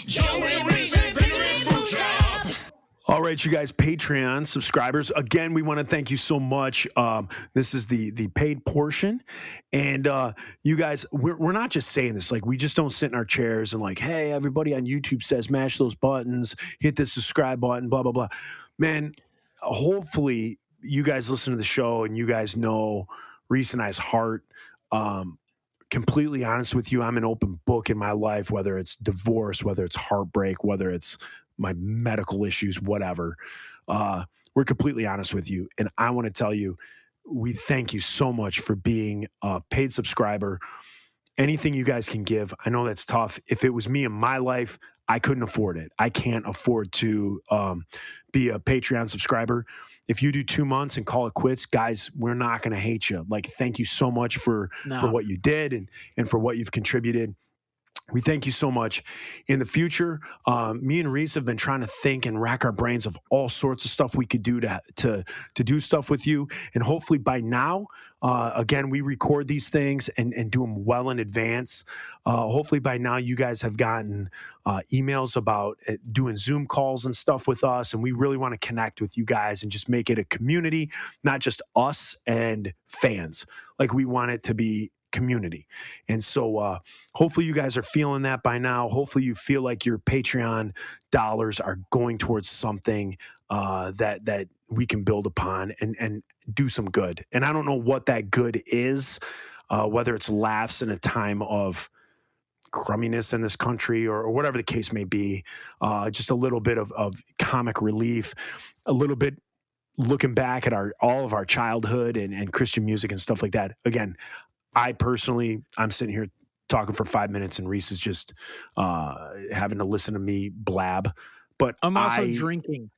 Joey Reese and Billy Butcher. All right, you guys, Patreon subscribers. Again, we want to thank you so much. This is the paid portion, and you guys, we're not just saying this. Like, we just don't sit in our chairs and like, hey, everybody on YouTube says mash those buttons, hit the subscribe button, blah blah blah. Man, hopefully you guys listen to the show and you guys know Reese and I's heart. Completely honest with you, I'm an open book in my life, whether it's divorce, whether it's heartbreak, whether it's my medical issues, whatever. We're completely honest with you. And I want to tell you, we thank you so much for being a paid subscriber. Anything you guys can give, I know that's tough. If it was me in my life, I couldn't afford it. I can't afford to be a Patreon subscriber. If you do 2 months and call it quits, guys, we're not going to hate you. Like, thank you so much for what you did and for what you've contributed. We thank you so much. In the future, me and Reese have been trying to think and rack our brains of all sorts of stuff we could do to do stuff with you. And hopefully by now, again, we record these things and do them well in advance. Hopefully by now you guys have gotten emails about doing Zoom calls and stuff with us. And we really want to connect with you guys and just make it a community, not just us and fans. Like, we want it to be community. And so hopefully you guys are feeling that by now. Hopefully you feel like your Patreon dollars are going towards something that we can build upon and do some good. And I don't know what that good is, whether it's laughs in a time of crumminess in this country or whatever the case may be, just a little bit of comic relief, a little bit looking back at all of our childhood and Christian music and stuff like that. Again, I'm sitting here talking for 5 minutes and Reese is just having to listen to me blab. But I'm also drinking.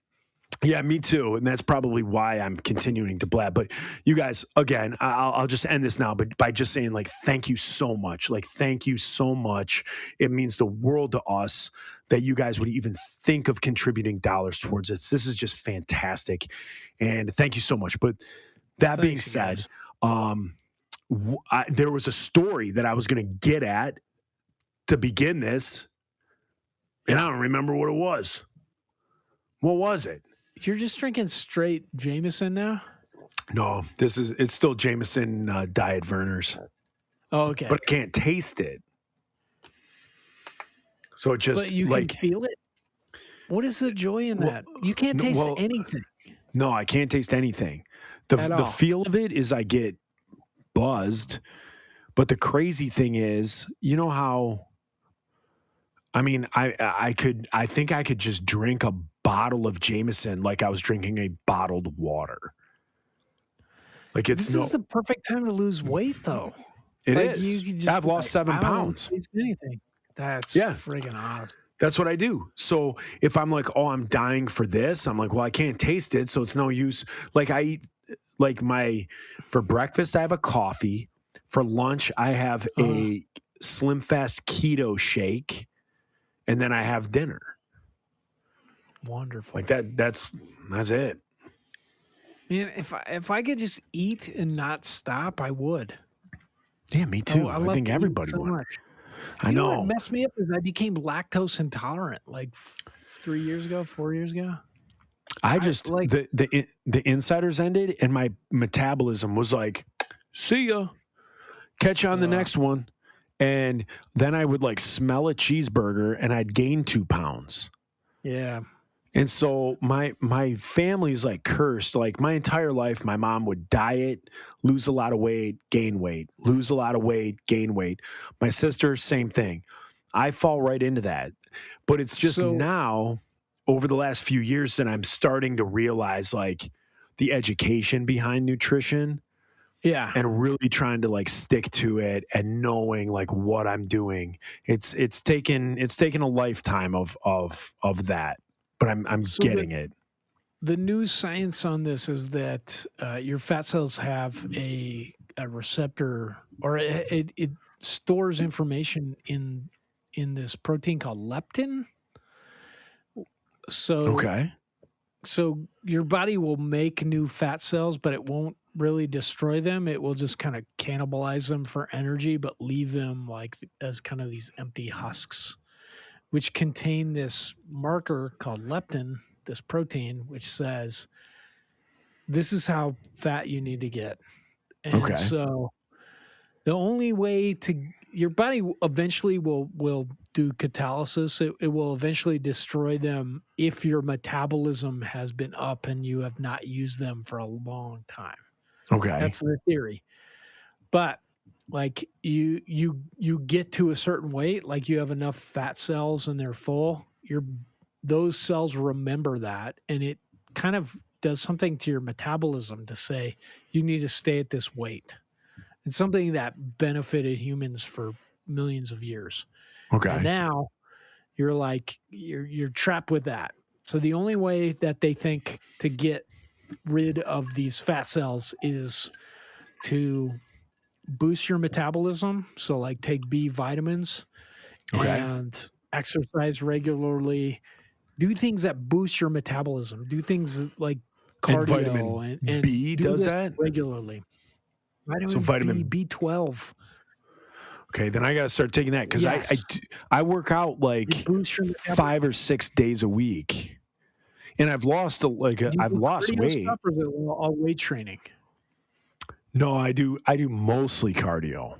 Yeah, me too. And that's probably why I'm continuing to blab. But you guys, again, I'll just end this now, but by just saying, like, thank you so much. Like, thank you so much. It means the world to us that you guys would even think of contributing dollars towards this. This is just fantastic. And thank you so much. But that being said, there was a story that I was going to get at to begin this, and I don't remember what it was. What was it? You're just drinking straight Jameson now? No, it's still Jameson Diet Verner's. Oh, okay. But I can't taste it. So it just, but you can feel it? What is the joy in that? You can't taste anything. No, I can't taste anything. The feel of it is I get buzzed, but the crazy thing is, you know how, I mean, I think I could just drink a bottle of Jameson like I was drinking a bottled water. Like, this is the perfect time to lose weight, though. It is. I've lost 7 pounds. Anything. That's friggin' awesome. That's what I do. So if I'm like, oh, I'm dying for this, I'm like, well, I can't taste it, so it's no use. Like, I eat, like, for breakfast, I have a coffee. For lunch, I have a Slim Fast keto shake, and then I have dinner. Wonderful. Like that's it. Man, if I could just eat and not stop, I would. Yeah, me too. I think everybody would. Much. I know. What messed me up is I became lactose intolerant like 4 years ago. I just like the insiders ended, and my metabolism was like, "See ya, catch you on the next one." And then I would like smell a cheeseburger, and I'd gain 2 pounds. Yeah. And so my family's like cursed. Like, my entire life, my mom would diet, lose a lot of weight, gain weight, lose a lot of weight, gain weight. My sister, same thing. I fall right into that. But it's just now, over the last few years, that I'm starting to realize, like, the education behind nutrition. Yeah. And really trying to, like, stick to it and knowing, like, what I'm doing. It's taken a lifetime of that. But I'm getting it. The new science on this is that your fat cells have a receptor, or it stores information in this protein called leptin. So your body will make new fat cells, but it won't really destroy them. It will just kind of cannibalize them for energy, but leave them like as kind of these empty husks. which contain this marker called leptin, this protein, which says this is how fat you need to get. And Okay. so the only way to your body eventually will do catalysis. It will eventually destroy them if your metabolism has been up and you have not used them for a long time. Okay. That's the theory. But like you get to a certain weight, like you have enough fat cells and they're full, those cells remember that, and it kind of does something to your metabolism to say you need to stay at this weight. It's something that benefited humans for millions of years. Okay. And now you're like you're trapped with that. So the only way that they think to get rid of these fat cells is to boost your metabolism. So like take B vitamins Okay. and exercise regularly. Do things that boost your metabolism. Do things like And cardio vitamin and B do does this that? regularly. Vitamin So vitamin- B, B12. Okay, then I got to start taking that because Yes. I work out like It boosts your metabolism. 5 or 6 days a week, and I've lost I've lost Cardio weight. stuff or is it all weight training? No, I do mostly cardio.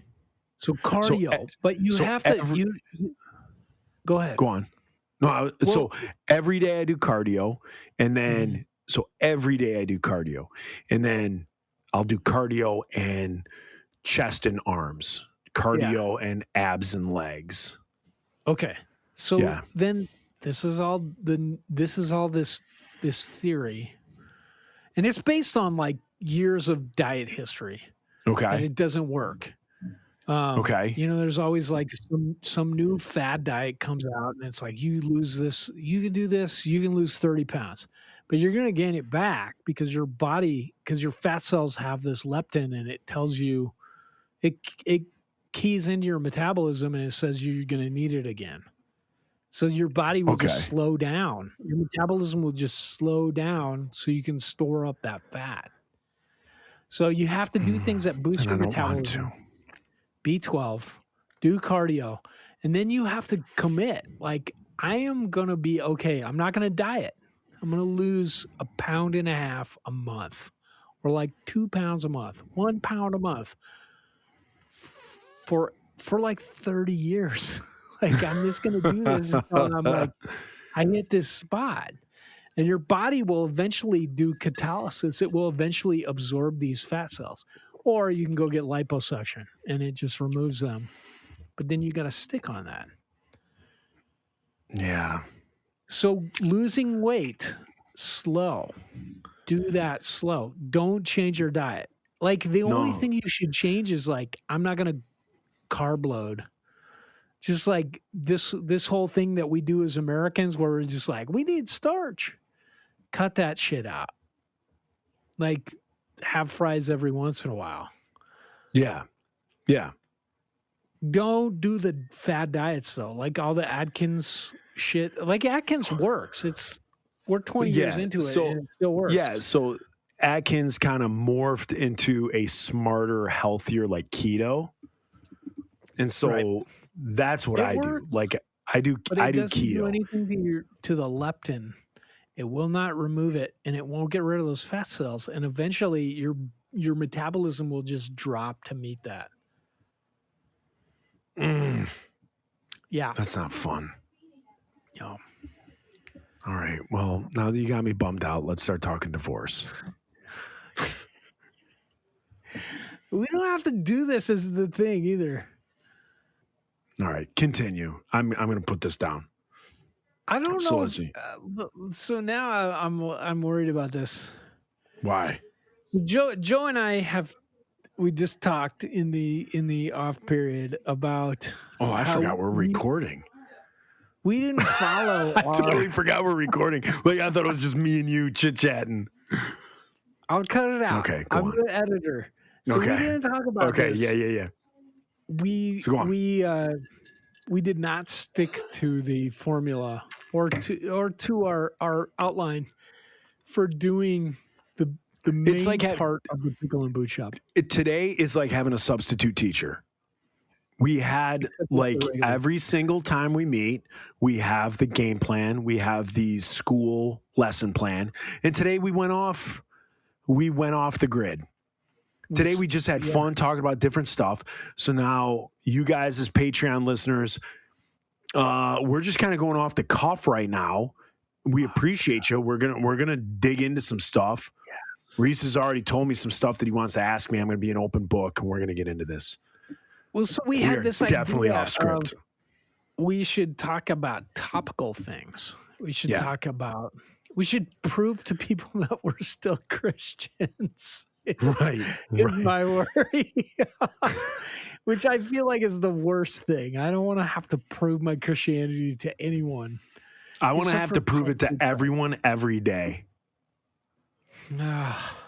So cardio, but you so have to. every- Go ahead. Go on. No, so every day I do cardio, and then Mm-hmm. so every day I do cardio, and then I'll do cardio and chest and arms, cardio and abs and legs. Okay. So Yeah. then this is all this theory. And it's based on like years of diet history. And Okay. it doesn't work. Okay. You know, there's always like some new fad diet comes out and it's like you lose this, you can do this, you can lose 30 pounds. But you're going to gain it back because your fat cells have this leptin and it tells you it keys into your metabolism and it says you're going to need it again. So your body will just slow down. Your metabolism will just slow down so you can store up that fat. So you have to do things that boost And your I don't want metabolism. to. B12, do cardio, and then you have to commit. Like, I am going to be okay. I'm not going to diet. I'm going to lose 1.5 pounds a month or like 2 pounds a month, 1 pound a month for like 30 years. Like, I'm just going to do this until I'm like, I hit this spot. And your body will eventually do catalysis. It will eventually absorb these fat cells. Or you can go get liposuction and it just removes them. But then you got to stick on that. Yeah. So losing weight, slow. Do that slow. Don't change your diet. Like the only thing you should change is like, I'm not going to carb load. Just like this whole thing that we do as Americans where we're just like, we need starch. Cut that shit out. Like have fries every once in a while. Yeah. Yeah. Don't do the fad diets though. Like all the Atkins shit. Like Atkins works. We're 20 years into it and it still works. Yeah. So Atkins kind of morphed into a smarter, healthier like keto. And so that's what I do. Like I do But it doesn't keto. do anything to the leptin. It will not remove it and it won't get rid of those fat cells. And eventually your metabolism will just drop to meet that. Yeah. That's not fun. No. All right. Well, now that you got me bummed out, let's start talking divorce. We don't have to do this as the thing either. All right. Continue. I'm going to put this down. I don't So know. let's see. So now I'm worried about this. Why? So Joe and I we just talked in the off period about. Oh, I forgot we're recording. We didn't follow. I totally forgot we're recording. Like I thought it was just me and you chit chatting. I'll cut it out. Okay, go I'm on. the editor. So we didn't talk about this. Yeah. So go on. We did not stick to the formula or to our outline for doing the main It's like part of the Pickle and Boot Shop. Today is like having a substitute teacher. We had Except for like the regular. every single time we meet, we have the game plan, we have the school lesson plan, and today we went off the grid. Today we just had Yeah. fun talking about different stuff. So now you guys as Patreon listeners, we're just kind of going off the cuff right now. We appreciate you. We're gonna dig into some stuff. Yes. Reese has already told me some stuff that he wants to ask me. I'm gonna be an open book, and we're gonna get into this. Well, so we We had are this definitely idea off script. of we should talk about topical things. We should Yeah. talk about. We should prove to people that we're still Christians. Right. Is my worry, which I feel like is the worst thing. I don't want to have to prove my Christianity to anyone. I want to Except have for to prove it to people. everyone every day. Ah,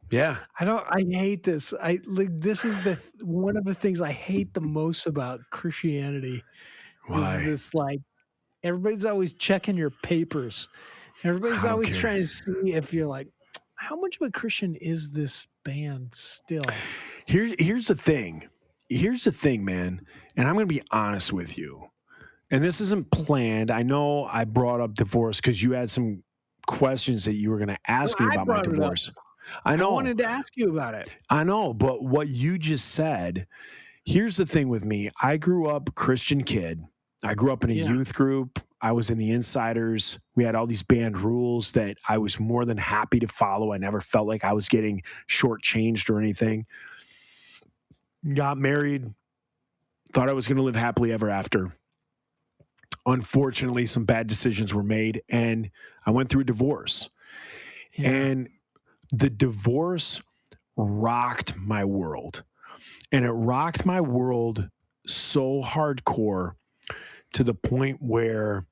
Yeah. I hate this. This is one of the things I hate the most about Christianity. Is Why? this like everybody's always checking your papers. Everybody's I don't always care. trying to see if you're like, how much of a Christian is this band still? Here's the thing. Here's the thing, man. And I'm going to be honest with you. And this isn't planned. I know I brought up divorce because you had some questions that you were going to ask Well, me I about my brought it up. divorce. I I know. wanted to ask you about it. I know. But what you just said, here's the thing with me. I grew up Christian kid. I grew up in a Yeah. youth group. I was in the Insiders. We had all these band rules that I was more than happy to follow. I never felt like I was getting shortchanged or anything. Got married. Thought I was going to live happily ever after. Unfortunately, some bad decisions were made, and I went through a divorce. Yeah. And the divorce rocked my world. And it rocked my world so hardcore to the point where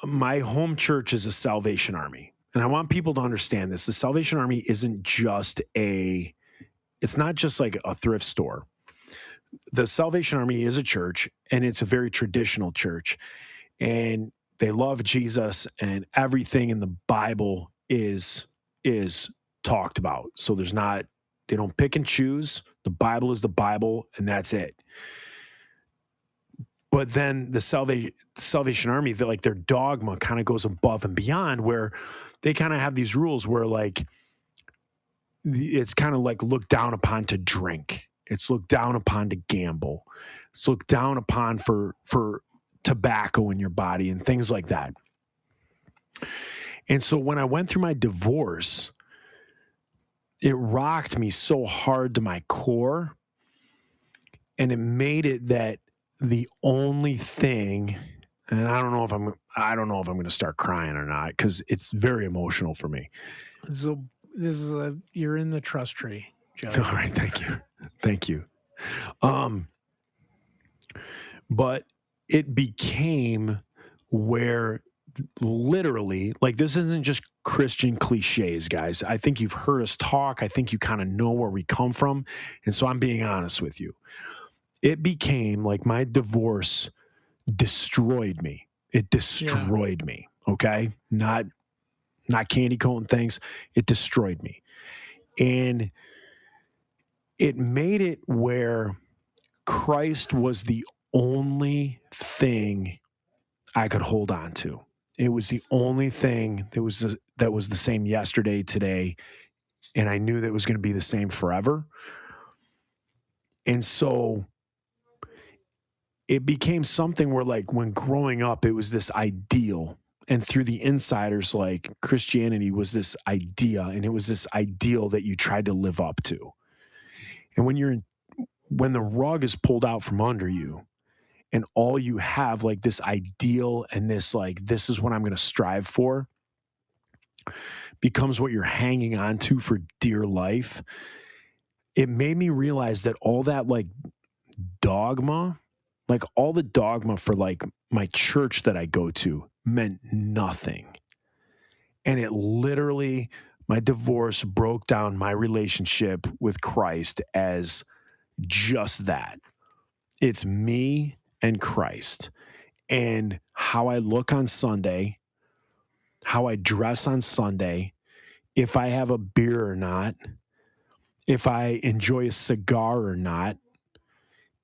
my home church is a Salvation Army. And I want people to understand this. The Salvation Army isn't just it's not just like a thrift store. The Salvation Army is a church, and it's a very traditional church. And they love Jesus, and everything in the Bible is talked about. So they don't pick and choose. The Bible is the Bible, and that's it. But then the Salvation Army, their dogma kind of goes above and beyond, where they kind of have these rules where like it's kind of like looked down upon to drink. It's looked down upon to gamble. It's looked down upon for tobacco in your body and things like that. And so when I went through my divorce, it rocked me so hard to my core, and it made it that the only thing, and I don't know if I'm going to start crying or not, because it's very emotional for me. So this is you're in the trust tree, Joe. All right, thank you. But it became where literally, like, this isn't just Christian cliches, guys. I think you've heard us talk. I think you kind of know where we come from, and so I'm being honest with you. It became like my divorce destroyed me. It destroyed me. Okay. Not candy coating things. It destroyed me. And it made it where Christ was the only thing I could hold on to. It was the only thing that was the same yesterday, today, and I knew that it was going to be the same forever. And so it became something where, like, when growing up, it was this ideal. And through the Insiders, like, Christianity was this idea, and it was this ideal that you tried to live up to. And when the rug is pulled out from under you, and all you have, like, this ideal and this, like, this is what I'm going to strive for, becomes what you're hanging on to for dear life. It made me realize that all that, like, dogma, like all the dogma for, like, my church that I go to meant nothing. And it literally, my divorce broke down my relationship with Christ as just that. It's me and Christ, and how I look on Sunday, how I dress on Sunday, if I have a beer or not, if I enjoy a cigar or not,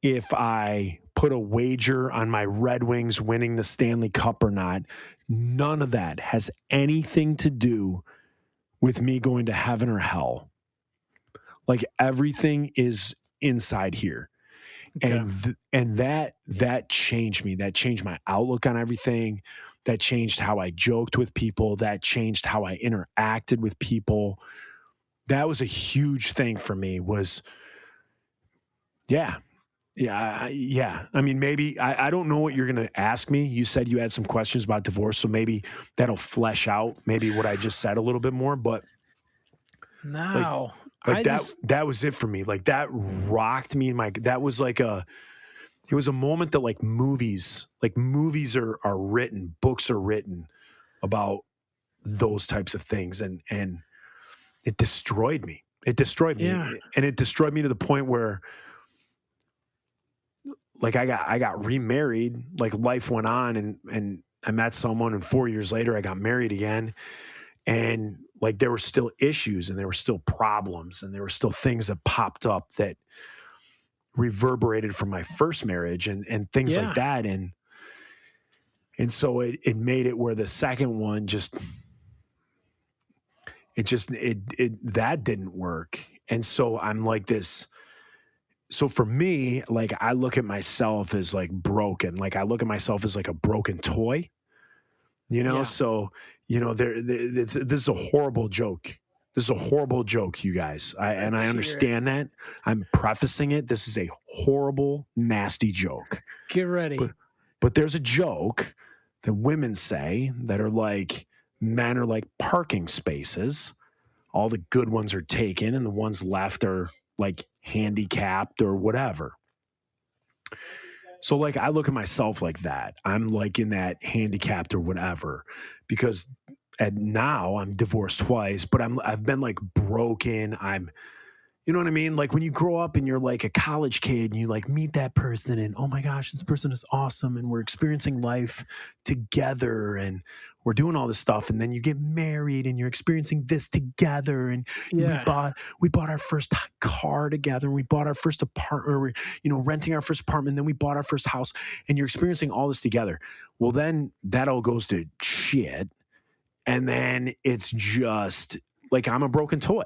if I put a wager on my Red Wings winning the Stanley Cup or not. None of that has anything to do with me going to heaven or hell. Like everything is inside here. Okay. And that changed me. That changed my outlook on everything. That changed how I joked with people. That changed how I interacted with people. That was a huge thing for me was, yeah. I mean, maybe, I don't know what you're going to ask me. You said you had some questions about divorce, so maybe that'll flesh out maybe what I just said a little bit more, but No. like that was it for me. Like that rocked me that was like it was a moment that like movies are written, books are written about those types of things. And it destroyed me. It destroyed me. Yeah. And it destroyed me to the point where like I got remarried, like life went on and I met someone and 4 years later I got married again. And like there were still issues and there were still problems and there were still things that popped up that reverberated from my first marriage and things like that. And so it made it where the second one that didn't work. And so I'm like this. So for me, like I look at myself as like broken. Like I look at myself as like a broken toy, you know? Yeah. So, you know, this is a horrible joke. This is a horrible joke, you guys. I understand that. I'm prefacing it. This is a horrible, nasty joke. Get ready. But there's a joke that women say that are like, men are like parking spaces. All the good ones are taken and the ones left are like handicapped or whatever. So like I look at myself like that. I'm like in that handicapped or whatever because now I'm divorced twice, but I've been like broken. You know what I mean? Like when you grow up and you're like a college kid and you like meet that person and, oh my gosh, this person is awesome. And we're experiencing life together and we're doing all this stuff. And then you get married and you're experiencing this together. And we bought our first car together. And we bought our first apartment, or renting our first apartment. And then we bought our first house and you're experiencing all this together. Well, then that all goes to shit. And then it's just like, I'm a broken toy.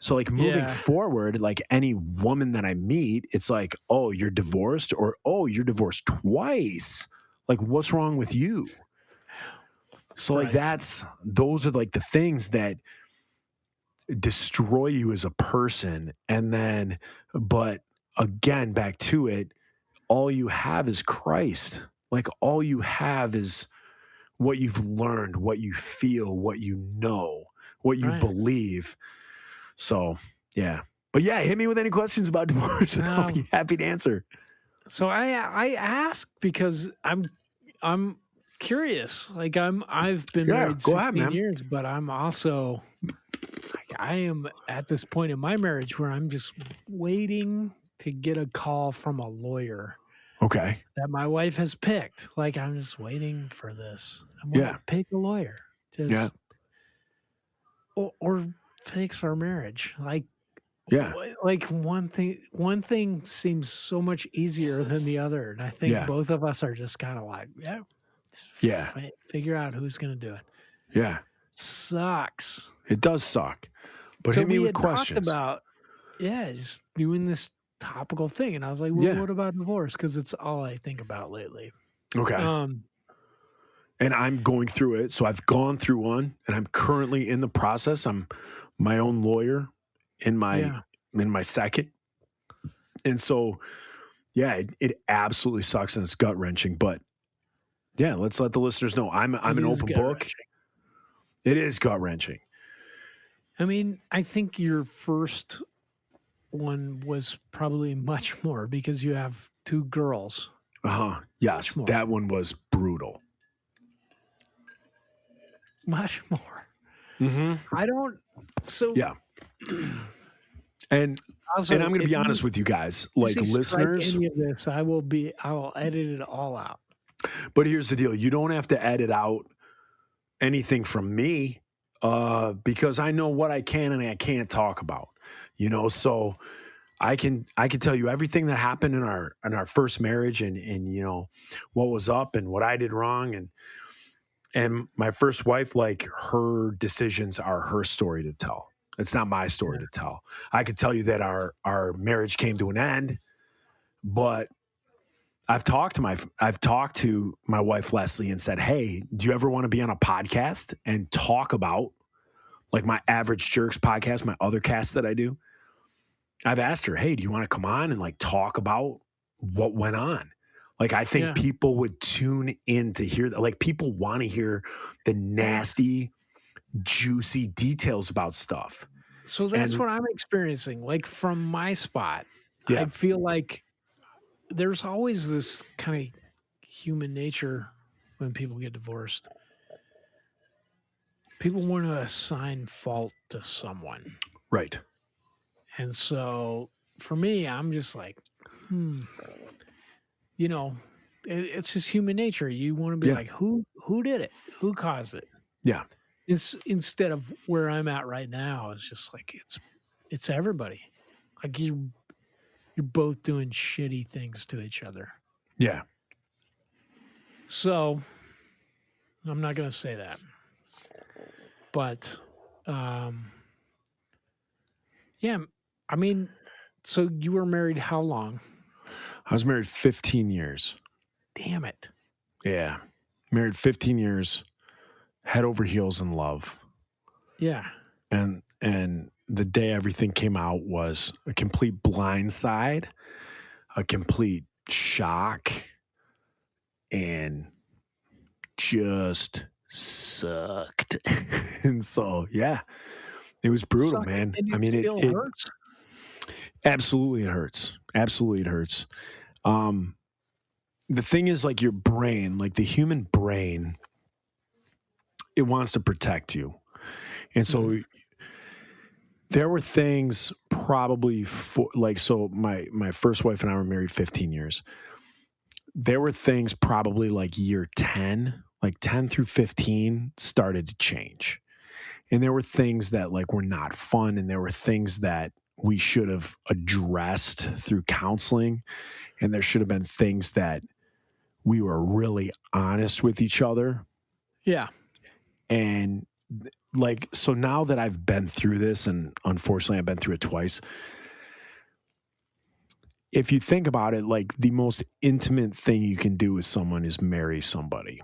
So like moving forward, like any woman that I meet, it's like, oh, you're divorced or, oh, you're divorced twice. Like what's wrong with you? So like those are like the things that destroy you as a person. And then, but again, back to it, all you have is Christ. Like all you have is what you've learned, what you feel, what you know, what you believe. So, yeah. But yeah, hit me with any questions about divorce and I'll be happy to answer. So I ask because I'm curious. Like I've been married 16 years, but I'm also I am at this point in my marriage where I'm just waiting to get a call from a lawyer. Okay. That my wife has picked. Like I'm just waiting for this. I'm going to pick a lawyer. Or fix our marriage. Like one thing seems so much easier than the other. And I think both of us are just kind of like, figure out who's going to do it. Yeah. Sucks. It does suck. But hit me with questions. Talked about, just doing this topical thing. And I was like, well, what about divorce? Because it's all I think about lately. Okay. And I'm going through it. So I've gone through one and I'm currently in the process. I'm my own lawyer in my second. And so, it absolutely sucks and it's gut wrenching, but let's let the listeners know I'm an open book. It is gut wrenching. I mean, I think your first one was probably much more because you have two girls. Yes. That one was brutal. Much more. Mm-hmm. And also, and I'm going to be honest with you guys, like listeners. Any of this, I will edit it all out. But here's the deal: you don't have to edit out anything from me. because I know what I can and I can't talk about, so I can tell you everything that happened in our first marriage and what was up and what I did wrong and my first wife, like her decisions are her story to tell. It's not my story to tell. I could tell you that our marriage came to an end, but I've talked to my wife Leslie and said, "Hey, do you ever want to be on a podcast and talk about like my Average Jerks podcast, my other cast that I do?" I've asked her, "Hey, do you want to come on and like talk about what went on?" Like, I think people would tune in to hear that. Like, people want to hear the nasty, juicy details about stuff. So that's what I'm experiencing. Like from my spot, Yeah. I feel like there's always this kind of human nature when people get divorced. People want to assign fault to someone. Right. And so for me, I'm just like, it's just human nature. You want to be like, who did it? Who caused it? Yeah. Instead of where I'm at right now, it's just like it's everybody. Like you're both doing shitty things to each other. Yeah. So I'm not gonna say that. But yeah, I mean, so you were married how long? I was married 15 years. Damn it. Yeah. Married 15 years, head over heels in love. Yeah. And the day everything came out was a complete blindside, a complete shock, and just sucked. And so, yeah, it was brutal, man. I mean, it still hurts. Absolutely, it hurts. Absolutely, it hurts. The thing is, like your brain, like the human brain, it wants to protect you. And so there were things probably so my first wife and I were married 15 years. There were things probably like year 10, like 10 through 15 started to change. And there were things that like were not fun. And there were things that we should have addressed through counseling. And there should have been things that we were really honest with each other. Yeah. And like, so now that I've been through this, and unfortunately I've been through it twice, if you think about it, like the most intimate thing you can do with someone is marry somebody,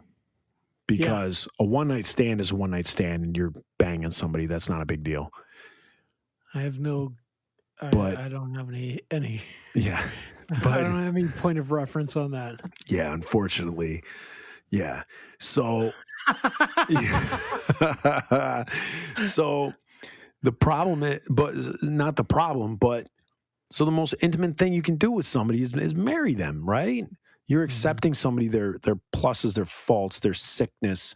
because a one-night stand is a one-night stand and you're banging somebody. That's not a big deal. I have I don't have any, yeah, but I don't have any point of reference on that. Yeah, unfortunately. Yeah. So, so the problem is, but not the problem, but so the most intimate thing you can do with somebody is marry them, right? You're accepting somebody, their pluses, their faults, their sickness,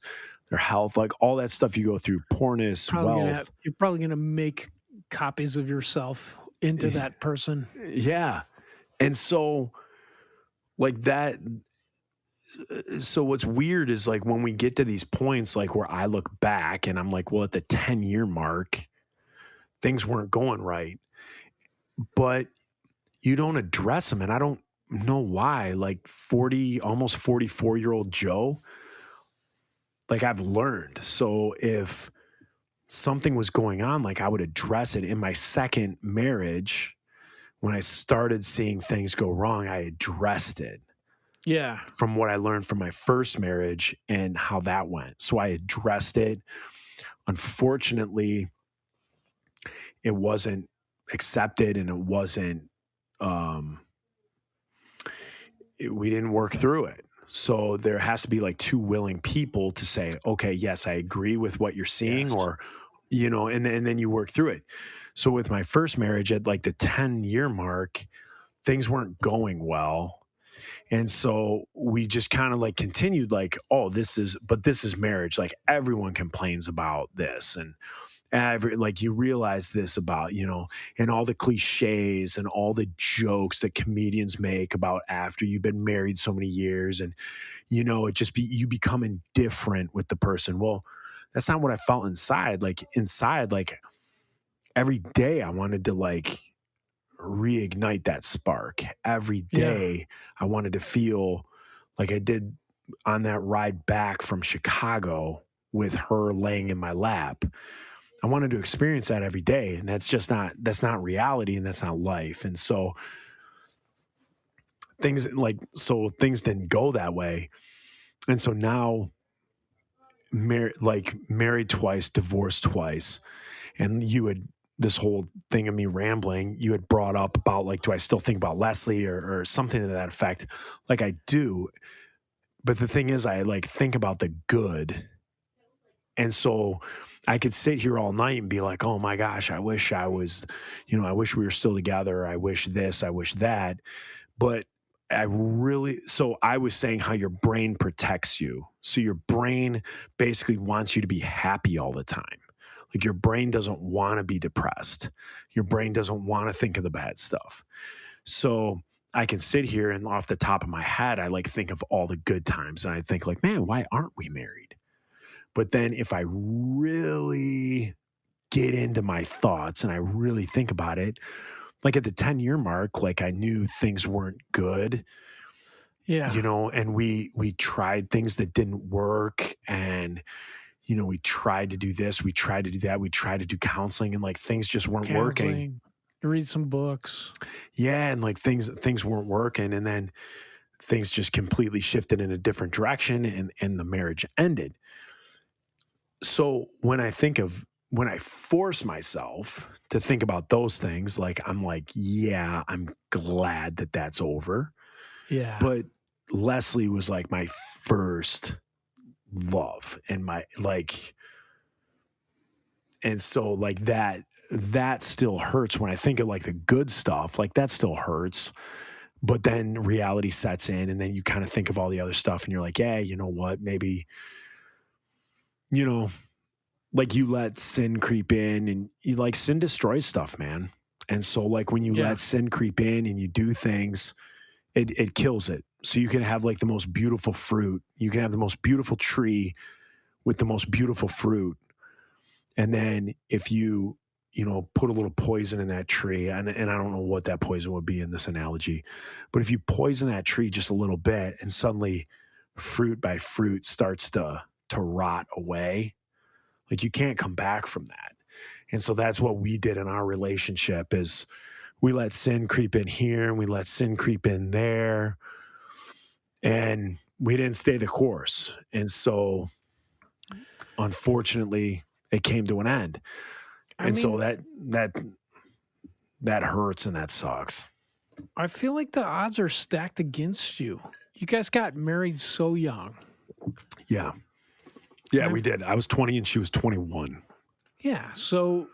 their health, like all that stuff you go through, poorness, wealth. You're probably going to make copies of yourself into that person. Yeah. And so like that, so what's weird is like when we get to these points, like where I look back and I'm like, well, at the 10-year mark, things weren't going right, but you don't address them. And I don't know why. Like almost 44-year-old Joe, like I've learned. So if something was going on, like I would address it. In my second marriage, when I started seeing things go wrong, I addressed it. Yeah. From what I learned from my first marriage and how that went. So I addressed it. Unfortunately, it wasn't accepted and it wasn't, we didn't work through it. So there has to be like two willing people to say, okay, yes, I agree with what you're seeing, or, and then you work through it. So with my first marriage at like the 10-year mark, things weren't going well. And so we just kind of like continued like, this is marriage. Like everyone complains about this. And like you realize this about, and all the cliches and all the jokes that comedians make about after you've been married so many years and, you become indifferent with the person. Well, that's not what I felt inside. Like inside, like every day I wanted to like reignite that spark. Every Yeah. day I wanted to feel like I did on that ride back from Chicago with her laying in my lap. I wanted to experience that every day. And that's not reality, and that's not life. And so things didn't go that way. And so now married twice, divorced twice. And you had this whole thing of me rambling, you had brought up about like, do I still think about Leslie or something to that effect? Like I do. But the thing is, I like think about the good. And so I could sit here all night and be like, oh my gosh, I wish I was, I wish we were still together. I wish this, I wish that. But so I was saying how your brain protects you. So your brain basically wants you to be happy all the time. Like your brain doesn't want to be depressed. Your brain doesn't want to think of the bad stuff. So I can sit here and off the top of my head, I like think of all the good times. And I think like, man, why aren't we married? But then if I really get into my thoughts and I really think about it, like at the 10-year mark, like I knew things weren't good, Yeah. and we tried things that didn't work. And, we tried to do this, we tried to do that, we tried to do counseling, and like things just weren't working. Counseling, read some books. Yeah. And like things weren't working. And then things just completely shifted in a different direction, and the marriage ended. So when I force myself to think about those things, like I'm like, yeah, I'm glad that that's over. Yeah. But Leslie was like my first love, and and so like that still hurts when I think of like the good stuff, like that still hurts. But then reality sets in, and then you kind of think of all the other stuff, and you're like, yeah, you know what, maybe, like you let sin creep in, and sin destroys stuff, man. And so like when you let sin creep in and you do things, it kills it. So you can have like the most beautiful fruit. You can have the most beautiful tree with the most beautiful fruit. And then if you, put a little poison in that tree, and I don't know what that poison would be in this analogy, but if you poison that tree just a little bit, and suddenly fruit by fruit starts to rot away, like you can't come back from that. And so that's what we did in our relationship is we let sin creep in here, and we let sin creep in there, and we didn't stay the course. And so unfortunately it came to an end. So that hurts, and that sucks. I feel like the odds are stacked against you. You guys got married so young. Yeah. Yeah, we did. I was 20 and she was 21. Yeah. So,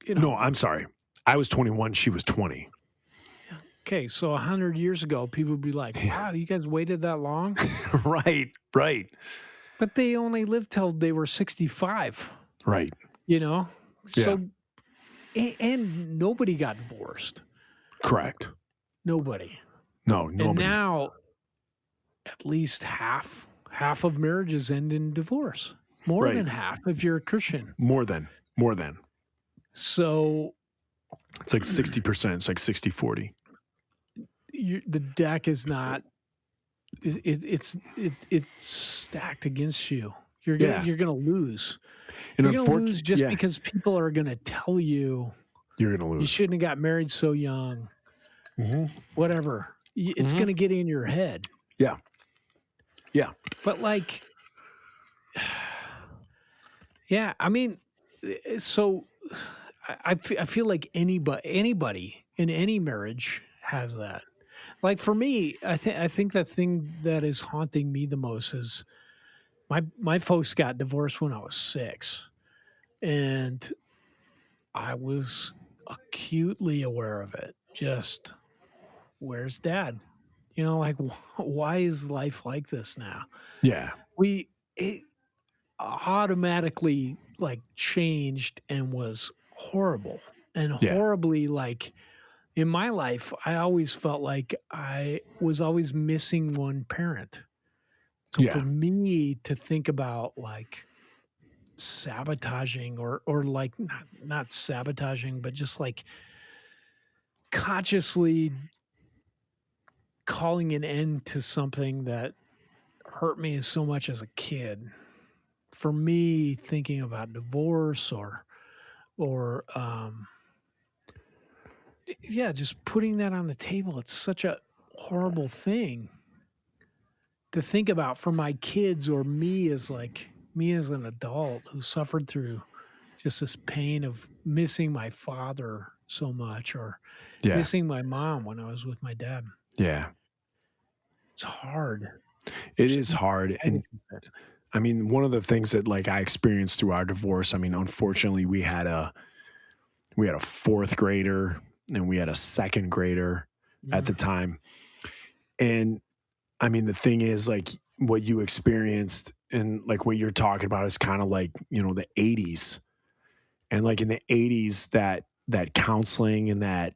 No, I'm sorry. I was 21. She was 20. Okay. So 100 years ago, people would be like, wow, you guys waited that long? Right. But they only lived till they were 65. Right. So, and nobody got divorced. Correct. Nobody. No, nobody. And now at least half of marriages end in divorce. More than half if you're a Christian. More than. So it's like 60%. It's like 60-40. The deck is not. It's stacked against you. You're gonna lose. And you're gonna lose just because people are gonna tell you you're gonna lose. You shouldn't have got married so young. Mm-hmm. Whatever. It's gonna get in your head. Yeah. But like, yeah. I mean, so I feel like anybody in any marriage has that. Like for me, I think the thing that is haunting me the most is my folks got divorced when I was 6, and I was acutely aware of it. Just, where's Dad? Like, why is life like this now? Yeah, it automatically like changed and was horrible and horribly like. In my life, I always felt like I was always missing one parent. So for me to think about like sabotaging or like not sabotaging, but just like consciously calling an end to something that hurt me so much as a kid. For me, thinking about divorce or yeah, just putting that on the table, it's such a horrible thing to think about for my kids or me as an adult who suffered through just this pain of missing my father so much or Yeah. missing my mom when I was with my dad. Yeah. It's hard. It is hard. And I mean, one of the things that like I experienced through our divorce, I mean, unfortunately we had a fourth grader and we had a second grader at the time. And I mean, the thing is like what you experienced and like what you're talking about is kind of like, you know, the 80s. And like in the 80s, that counseling and that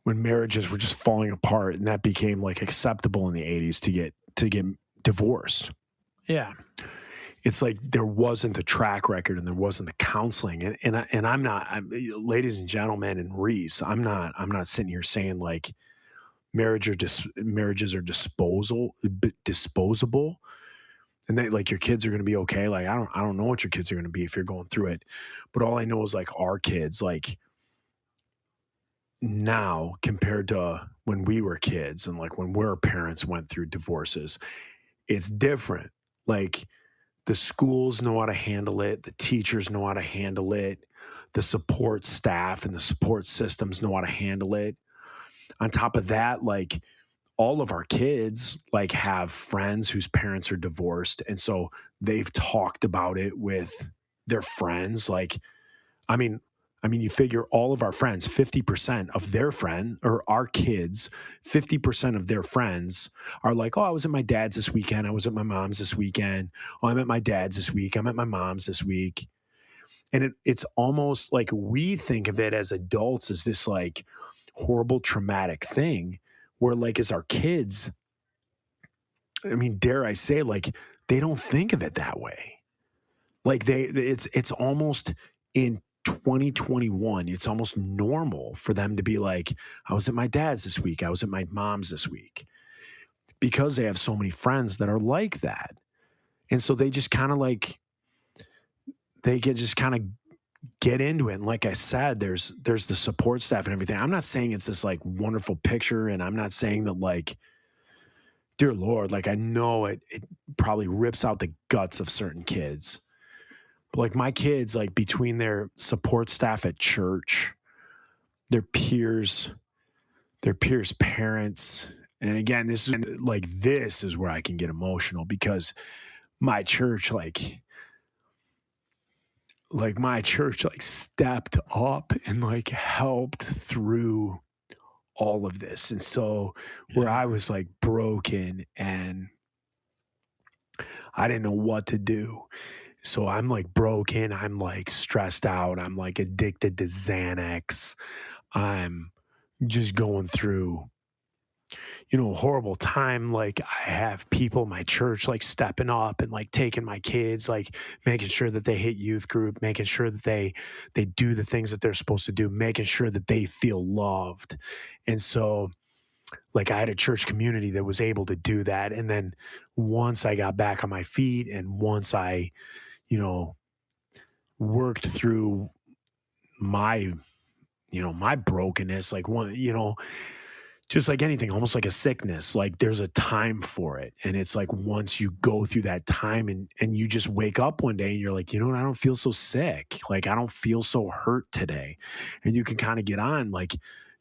when marriages were just falling apart and that became like acceptable in the 80s to get divorced. Yeah. It's like there wasn't the track record and there wasn't the counseling. And I'm not, ladies and gentlemen, and Reese, I'm not sitting here saying like marriages are disposable, and that like your kids are going to be okay. Like I don't know what your kids are going to be if you're going through it, but all I know is like our kids, like now compared to when we were kids and like when our parents went through divorces, it's different. Like the schools know how to handle it. The teachers know how to handle it. The support staff and the support systems know how to handle it. On top of that, like all of our kids like have friends whose parents are divorced. And so they've talked about it with their friends. Like, I mean, you figure all of our friends, 50% of their friends or our kids, 50% of their friends are like, oh, I was at my dad's this weekend. I was at my mom's this weekend. Oh, I'm at my dad's this week. I'm at my mom's this week. And it's almost like we think of it as adults as this like horrible, traumatic thing where like as our kids, I mean, dare I say, like they don't think of it that way. Like it's almost in 2021, it's almost normal for them to be like, I was at my dad's this week. I was at my mom's this week because they have so many friends that are like that. And so they just kind of like, they just kind of get into it. And like I said, there's the support staff and everything. I'm not saying it's this like wonderful picture. And I'm not saying that like, dear Lord, like I know it probably rips out the guts of certain kids. But like my kids, like between their support staff at church, their peers, parents. And again, this is where I can get emotional because my church, like my church like stepped up and like helped through all of this. And so where I was like broken and I didn't know what to do. So I'm like broken. I'm like stressed out. I'm like addicted to Xanax. I'm just going through, you know, a horrible time. Like I have people in my church like stepping up and like taking my kids, like making sure that they hit youth group, making sure that they do the things that they're supposed to do, making sure that they feel loved. And so like I had a church community that was able to do that. And then once I got back on my feet and once I, you know, worked through my brokenness, like one, you know, just like anything, almost like a sickness, like there's a time for it. And it's like, once you go through that time and you just wake up one day and you're like, you know what, I don't feel so sick. Like, I don't feel so hurt today. And you can kind of get on. Like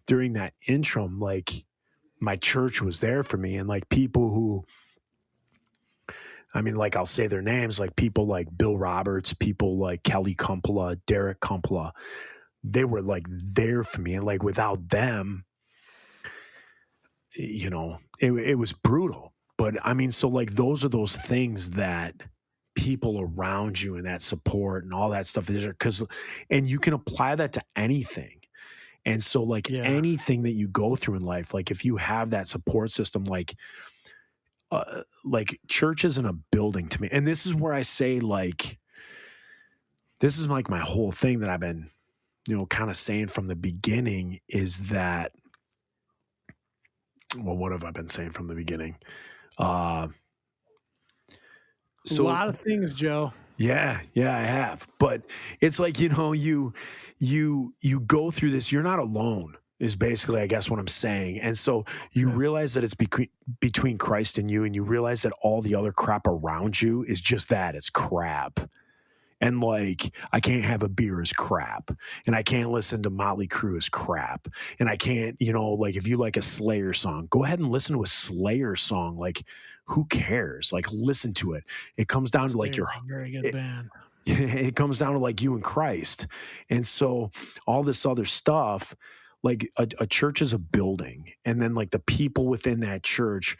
during that interim, like my church was there for me. And like people who, I mean, like I'll say their names, like people like Bill Roberts, people like Kelly Kumpla, Derek Kumpla, they were like there for me. And like without them, you know, it was brutal. But I mean, so like those are those things that people around you and that support and all that stuff is and you can apply that to anything. And so like anything that you go through in life, like if you have that support system, like church isn't a building to me. And this is where I say like, this is like my whole thing that I've been, kind of saying from the beginning is that, well, what have I been saying from the beginning? A lot of things, Joe. Yeah, I have. But it's like, you go through this, you're not alone is basically, I guess, what I'm saying. And so you realize that it's between Christ and you, and you realize that all the other crap around you is just that, it's crap. And like, I can't have a beer as crap, and I can't listen to Motley Crue as crap, and I can't, like, if you like a Slayer song, go ahead and listen to a Slayer song. Like, who cares? Like, listen to it. It comes down to like Slayer's a very good band. It comes down to like you and Christ. And so all this other stuff, like a church is a building, and then like the people within that church.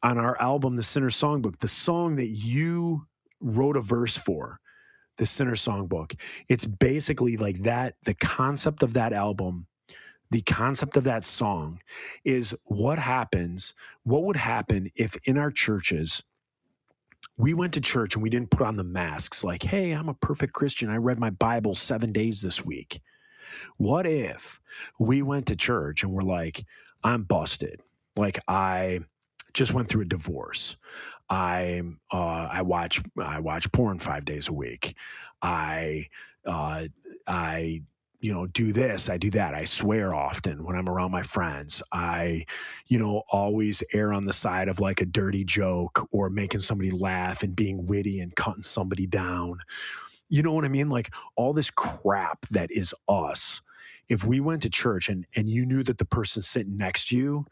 On our album, The Sinner Songbook, the song that you wrote a verse for, The Sinner Songbook, it's basically like that. The concept of that album, the concept of that song is what would happen if in our churches, we went to church and we didn't put on the masks like, hey, I'm a perfect Christian. I read my Bible 7 days this week. What if we went to church and we're like, I'm busted. Like, I just went through a divorce. I watch porn 5 days a week. I do this, I do that. I swear often when I'm around my friends. I, always err on the side of like a dirty joke or making somebody laugh and being witty and cutting somebody down. You know what I mean? Like all this crap that is us. If we went to church and you knew that the person sitting next to you,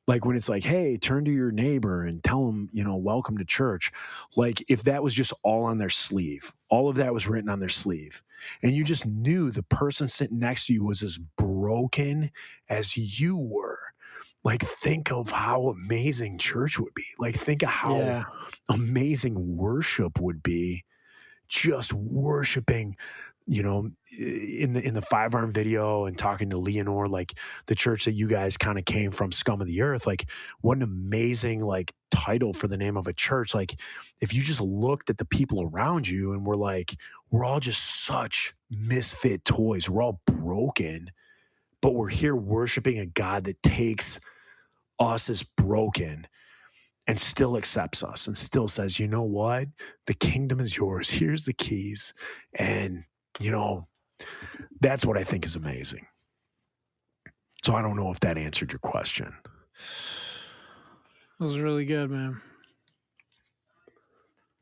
like when it's like, hey, turn to your neighbor and tell them, welcome to church. Like if that was just all on their sleeve, all of that was written on their sleeve, and you just knew the person sitting next to you was as broken as you were. Like think of how amazing church would be. Like think of how amazing worship would be. Just worshiping, in the 5-arm video and talking to Leonore, like the church that you guys kind of came from, Scum of the Earth. Like what an amazing like title for the name of a church. Like if you just looked at the people around you and were like, we're all just such misfit toys. We're all broken, but we're here worshiping a God that takes us as broken and still accepts us and still says, you know what? The kingdom is yours. Here's the keys. And, that's what I think is amazing. So I don't know if that answered your question. That was really good, man.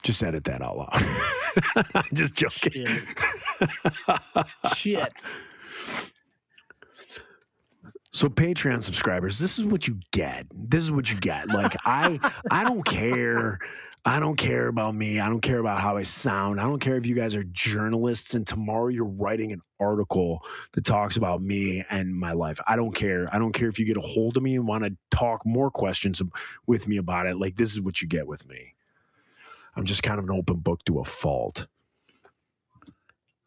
Just edit that out loud. I'm just joking. Shit. So Patreon subscribers, this is what you get. This is what you get. Like I don't care. I don't care about me. I don't care about how I sound. I don't care if you guys are journalists and tomorrow you're writing an article that talks about me and my life. I don't care. I don't care if you get a hold of me and want to talk more questions with me about it. Like this is what you get with me. I'm just kind of an open book to a fault.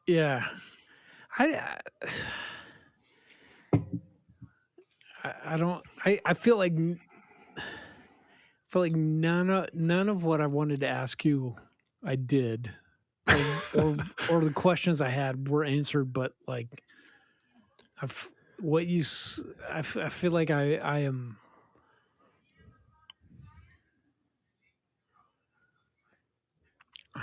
Yeah. I feel like none of what I wanted to ask you I did, or the questions I had were answered. But like, I feel like I am. I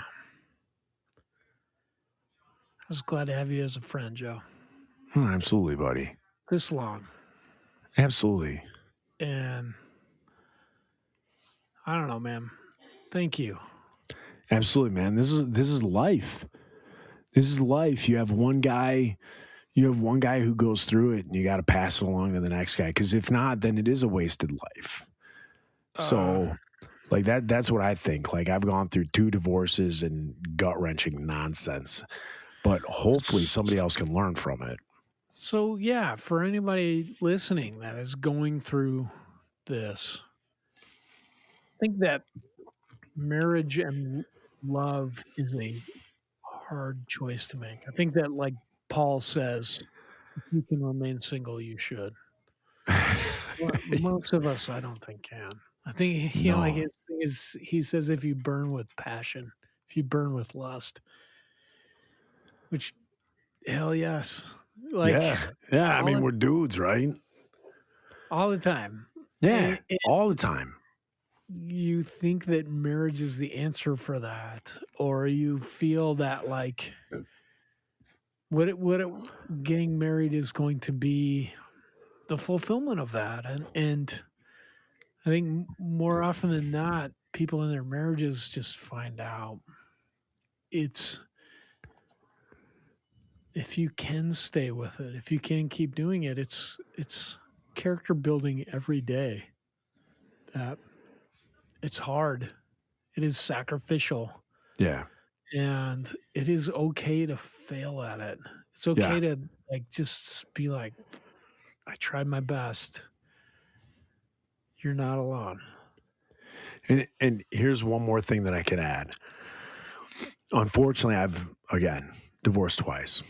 was glad to have you as a friend, Joe. Absolutely, buddy. This long. Absolutely. And I don't know, man. Thank you. Absolutely, man. This is life. This is life. You have one guy who goes through it and you got to pass it along to the next guy. Cause if not, then it is a wasted life. So like that's what I think. Like I've gone through 2 divorces and gut wrenching nonsense, but hopefully somebody else can learn from it. So yeah, for anybody listening that is going through this, I think that marriage and love is a hard choice to make. I think that, like Paul says, if you can remain single, you should. Most of us, I don't think, can. I think like his thing is, he says, if you burn with passion, if you burn with lust, which hell yes. Like Yeah. I all mean, the, we're dudes, right? all the time. Yeah, And all the time. you think that marriage is the answer for that, or you feel that like getting married is going to be the fulfillment of that, and I think more often than not, people in their marriages just find out it's if you can stay with it, if you can keep doing it, it's character building every day. That it's hard, it is sacrificial, Yeah. and it is okay to fail at it. It's Yeah. okay to like just be like, I tried my best. You're not alone. And here's one more thing that I can add. Unfortunately, I've again divorced twice.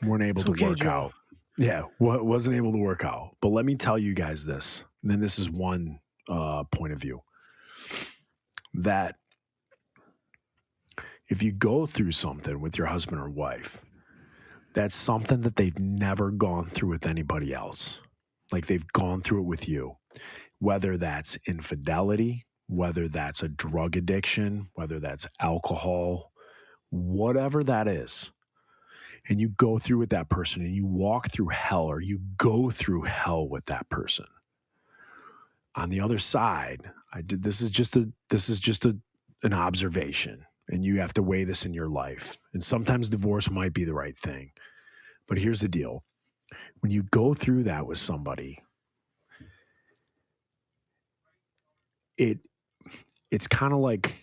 Weren't able It's to okay, work Joe. out. Yeah, wasn't able to work out. But let me tell you guys this. And then this is one point of view that if you go through something with your husband or wife, that's something that they've never gone through with anybody else. Like they've gone through it with you, whether that's infidelity, whether that's a drug addiction, whether that's alcohol, whatever that is. And you go through with that person and you walk through hell, or you go through hell with that person. On the other side, this is just an observation, and you have to weigh this in your life. And sometimes divorce might be the right thing. But here's the deal. When you go through that with somebody, it's kind of like,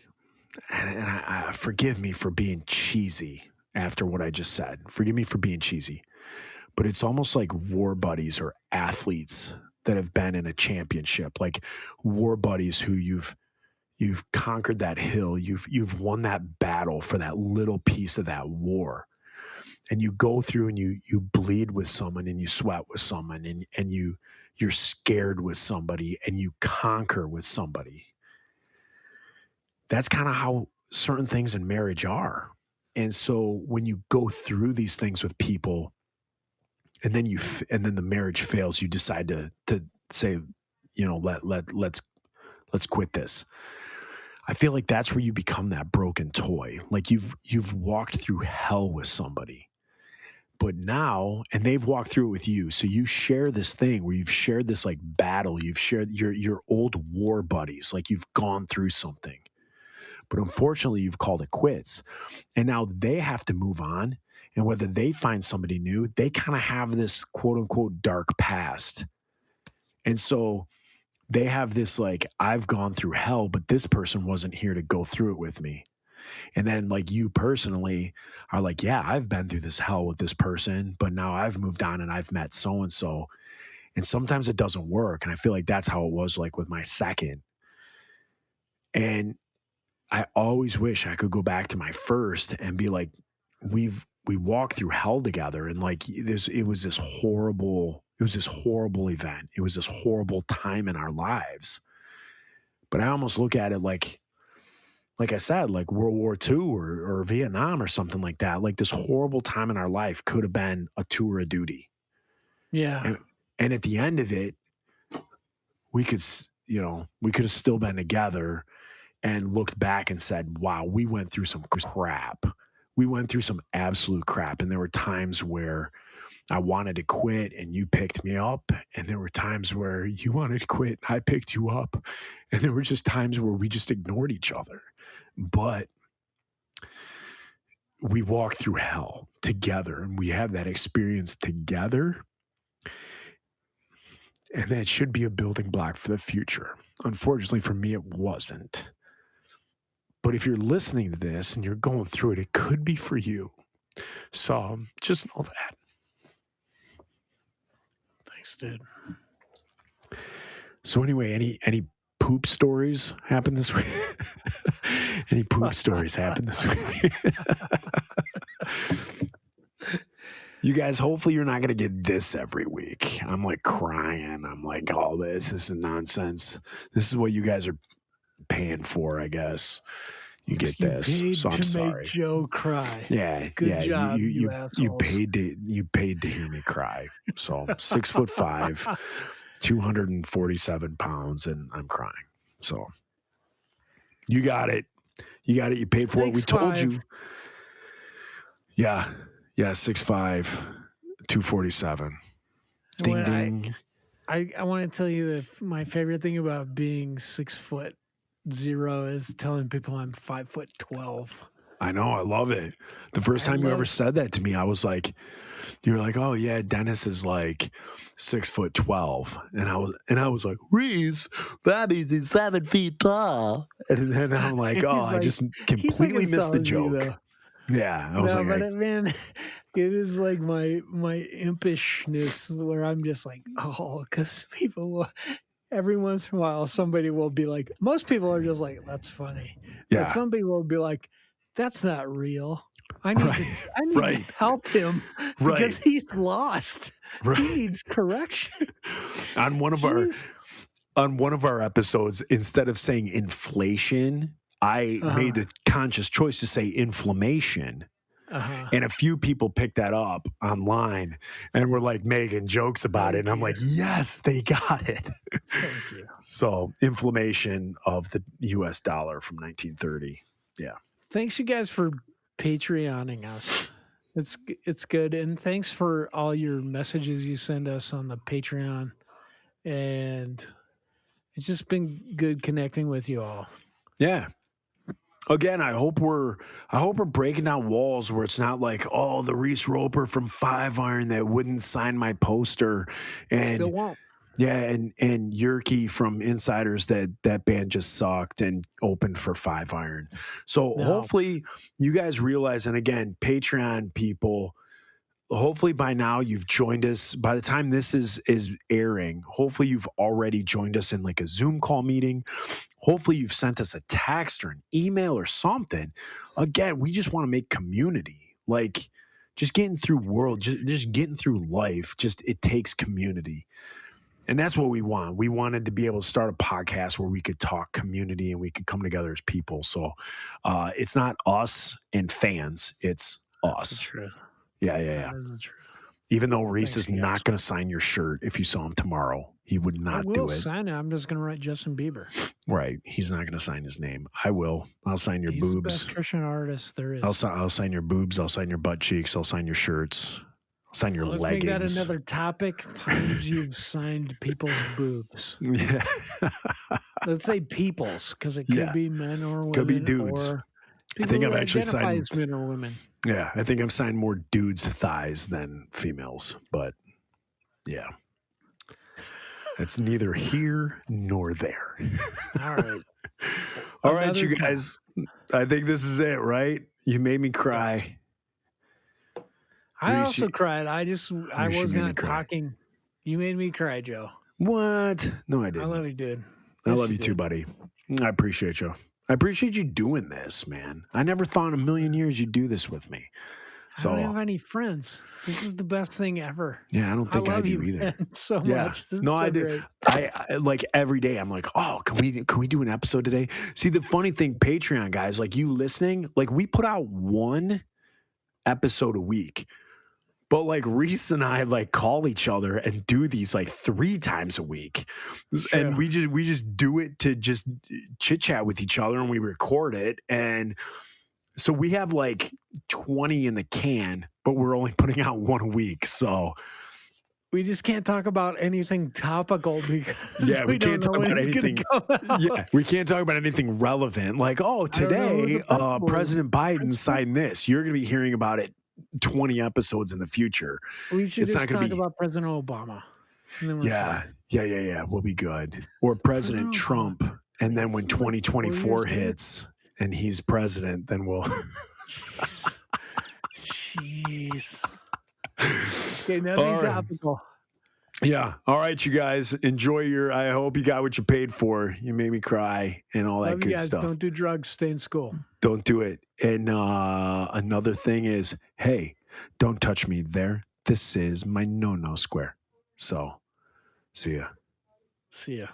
and I forgive me for being cheesy after what I just said. Forgive me for being cheesy. But it's almost like war buddies or athletes that have been in a championship, like war buddies who you've conquered that hill, you've won that battle for that little piece of that war. And you go through and you bleed with someone and you sweat with someone and you're scared with somebody and you conquer with somebody. That's kind of how certain things in marriage are. And so when you go through these things with people and then then the marriage fails, you decide to say, let's quit this. I feel like that's where you become that broken toy. Like you've walked through hell with somebody. But now, and they've walked through it with you. So you share this thing where you've shared this like battle. You've shared your old war buddies. Like you've gone through something. But unfortunately, you've called it quits. And now they have to move on. And whether they find somebody new, they kind of have this quote unquote dark past. And so they have this like, I've gone through hell, but this person wasn't here to go through it with me. And then like you personally are like, yeah, I've been through this hell with this person, but now I've moved on and I've met so-and-so. And sometimes it doesn't work. And I feel like that's how it was like with my second. And I always wish I could go back to my first and be like, we walked through hell together. And like it was this horrible event. It was this horrible time in our lives. But I almost look at it like I said, like World War II or Vietnam or something like that. Like this horrible time in our life could have been a tour of duty. Yeah. And at the end of it, we could have still been together and looked back and said, wow, we went through some crap. We went through some absolute crap. And there were times where I wanted to quit and you picked me up. And there were times where you wanted to quit and I picked you up. And there were just times where we just ignored each other. But we walked through hell together and we have that experience together. And that should be a building block for the future. Unfortunately for me, it wasn't. But if you're listening to this and you're going through it, it could be for you. So just know that. Thanks, dude. So anyway, any poop stories happen this week? Any poop stories happen this week? You guys, hopefully you're not going to get this every week. I'm like crying. I'm like, all this is nonsense. This is what you guys are paying for, I guess. You get You this. paid So I'm to sorry. make Joe cry. Yeah, Good yeah. job, you you assholes. paid to hear me cry. So 6'5", 247 pounds, and I'm crying. So you got it. You got it. You paid for it. We told 6'5". you. Yeah. 6'5", 247. Ding What ding. I want to tell you that my favorite thing about being 6'0" is telling people I'm 5'12". I know. I love it. The first time you ever said that to me, I was like, you're like, oh yeah, Dennis is like 6'12", and I was like, Reese, that means he's 7 feet tall. And then I'm like, oh, I just completely missed the joke. Yeah, I was Man, it is like my impishness where I'm just like, oh, because people will, every once in a while, somebody will be like, most people are just like, that's funny. yeah, But some people will be like, that's not real. I need to help him because he's lost. Right. He needs correction. On one of our episodes, instead of saying inflation, I made the conscious choice to say inflammation. And a few people picked that up online and were like making jokes about it. And I'm like, yes, they got it. Thank you. So inflammation of the US dollar from 1930. Yeah. Thanks you guys for Patreoning us. It's good. And thanks for all your messages you send us on the Patreon. And it's just been good connecting with you all. Yeah. Again, I hope we're breaking down walls where it's not like, oh, the Reese Roper from 5 Iron that wouldn't sign my poster, and still won't. Yeah, and Yerky from Insiders, that band just sucked and opened for 5 Iron. So hopefully you guys realize, and again, Patreon people, hopefully by now you've joined us. By the time this is airing, hopefully you've already joined us in like a Zoom call meeting. Hopefully you've sent us a text or an email or something. Again, we just want to make community. Like just getting through just getting through life, it takes community. And that's what we want. We wanted to be able to start a podcast where we could talk community and we could come together as people. So it's not us and fans. It's us. That's the truth. Yeah. That is the truth. Even though Reese is not going to sign your shirt if you saw him tomorrow. He would not do it. I will sign it. I'm just going to write Justin Bieber. Right. He's not going to sign his name. I will. I'll sign your boobs. He's the best Christian artist there is. I'll sign your boobs. I'll sign your butt cheeks. I'll sign your shirts. I'll sign your leggings. Let's make that another topic. Times you've signed people's boobs. Yeah. Let's say people's, because it could be men or women. Could be dudes. Or I think I've actually signed as men or women. Yeah, I think I've signed more dudes' thighs than females, but yeah. It's neither here nor there. All right. All right, you guys. I think this is it, right? You made me cry. I also cried. I was not talking. You made me cry, Joe. What? No, I didn't. I love you, dude. I love you too, buddy. I appreciate you. I appreciate you doing this, man. I never thought in a million years you'd do this with me. So, I don't have any friends. This is the best thing ever. Yeah, I don't think I do either. Man, so much. This no, is so I do. great. I like every day. I'm like, oh, can we do an episode today? See, the funny thing, Patreon guys, like you listening, like we put out one episode a week. But like Reese and I like call each other and do these like 3 times a week. And we just do it to just chit chat with each other, and we record it. And so we have like 20 in the can, but we're only putting out one a week. So we just can't talk about anything topical because we can't talk about anything. Yeah, we can't talk about anything relevant. Like, oh, today President Biden signed this. You're going to be hearing about it 20 episodes in the future. We should just talk about President Obama. Yeah. We'll be good. Or President Trump. And then when 2024 hits and he's president, then we'll. Jeez. Okay, nothing topical. Yeah. All right, you guys. Enjoy I hope you got what you paid for. You made me cry and all that good stuff. Don't do drugs. Stay in school. Don't do it. And another thing is, hey, don't touch me there. This is my no-no square. So, see ya. See ya.